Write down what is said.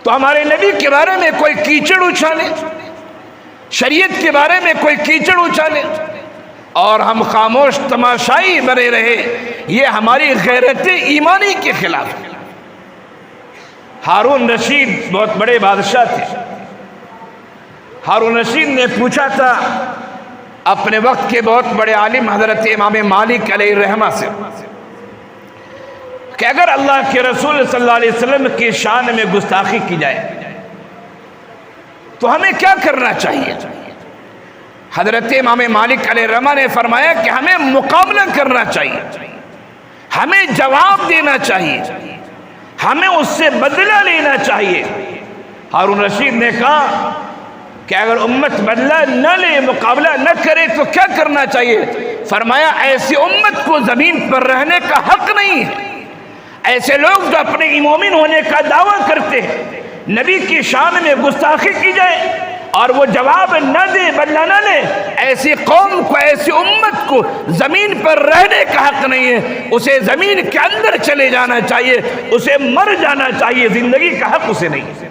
تو ہمارے نبی کے بارے میں کوئی کیچڑ اچھالے، شریعت کے بارے میں کوئی کیچڑ اچھالے اور ہم خاموش تماشائی بنے رہے، یہ ہماری غیرت ایمانی کے خلاف ہے۔ ہارون رشید بہت بڑے بادشاہ تھے۔ ہارون رشید نے پوچھا تھا اپنے وقت کے بہت بڑے عالم حضرت امام مالک علیہ الرحمہ سے کہ اگر اللہ کے رسول صلی اللہ علیہ وسلم کی شان میں گستاخی کی جائے تو ہمیں کیا کرنا چاہیے؟ حضرت امام مالک علیہ الرحمہ نے فرمایا کہ ہمیں مقابلہ کرنا چاہیے، ہمیں جواب دینا چاہیے، ہمیں اس سے بدلہ لینا چاہیے۔ ہارون رشید نے کہا کہ اگر امت بدلہ نہ لے، مقابلہ نہ کرے تو کیا کرنا چاہیے؟ فرمایا ایسی امت کو زمین پر رہنے کا حق نہیں ہے۔ ایسے لوگ جو اپنے مومن ہونے کا دعویٰ کرتے ہیں، نبی کی شان میں گستاخی کی جائے اور وہ جواب نہ دے، بدلہ نہ لے، ایسی قوم کو، ایسی امت کو زمین پر رہنے کا حق نہیں ہے۔ اسے زمین کے اندر چلے جانا چاہیے، اسے مر جانا چاہیے، زندگی کا حق اسے نہیں ہے۔